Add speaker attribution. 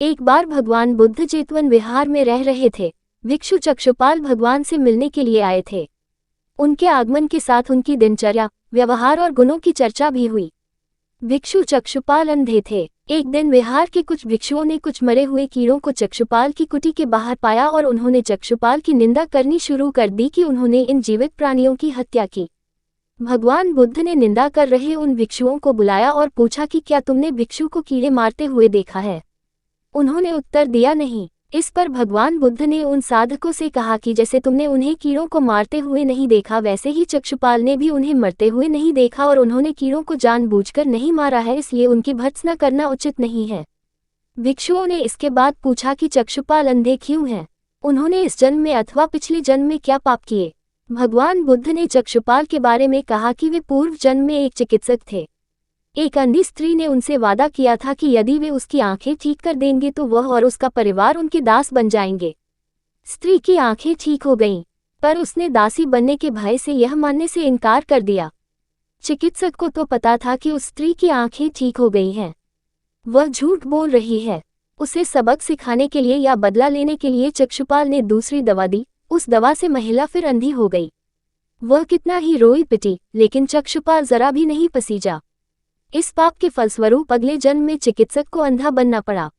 Speaker 1: एक बार भगवान बुद्ध जेतवन विहार में रह रहे थे। भिक्षु चक्षुपाल भगवान से मिलने के लिए आए थे। उनके आगमन के साथ उनकी दिनचर्या, व्यवहार और गुणों की चर्चा भी हुई। भिक्षु चक्षुपाल अंधे थे। एक दिन विहार के कुछ भिक्षुओं ने कुछ मरे हुए कीड़ों को चक्षुपाल की कुटी के बाहर पाया और उन्होंने चक्षुपाल की निंदा करनी शुरू कर दी कि उन्होंने इन जीवित प्राणियों की हत्या की। भगवान बुद्ध ने निंदा कर रहे उन भिक्षुओं को बुलाया और पूछा कि क्या तुमने भिक्षु को कीड़े मारते हुए देखा है? उन्होंने उत्तर दिया नहीं। इस पर भगवान बुद्ध ने उन साधकों से कहा कि जैसे तुमने उन्हें कीड़ों को मारते हुए नहीं देखा, वैसे ही चक्षुपाल ने भी उन्हें मरते हुए नहीं देखा और उन्होंने कीड़ों को जानबूझकर नहीं मारा है, इसलिए उनकी भर्त्सना करना उचित नहीं है। भिक्षुओं ने इसके बाद पूछा कि चक्षुपाल अंधे क्यों हैं? उन्होंने इस जन्म में अथवा पिछले जन्म में क्या पाप किए? भगवान बुद्ध ने चक्षुपाल के बारे में कहा कि वे पूर्व जन्म में एक चिकित्सक थे। एक अंधी स्त्री ने उनसे वादा किया था कि यदि वे उसकी आंखें ठीक कर देंगे तो वह और उसका परिवार उनके दास बन जाएंगे। स्त्री की आंखें ठीक हो गईं, पर उसने दासी बनने के भय से यह मानने से इनकार कर दिया। चिकित्सक को तो पता था कि उस स्त्री की आंखें ठीक हो गई हैं। वह झूठ बोल रही है। उसे सबक सिखाने के लिए या बदला लेने के लिए चक्षुपाल ने दूसरी दवा दी। उस दवा से महिला फिर अंधी हो गई। वह कितना ही रोई पिटी, लेकिन चक्षुपाल जरा भी नहीं पसीजा। इस पाप के फलस्वरूप अगले जन्म में चिकित्सक को अंधा बनना पड़ा।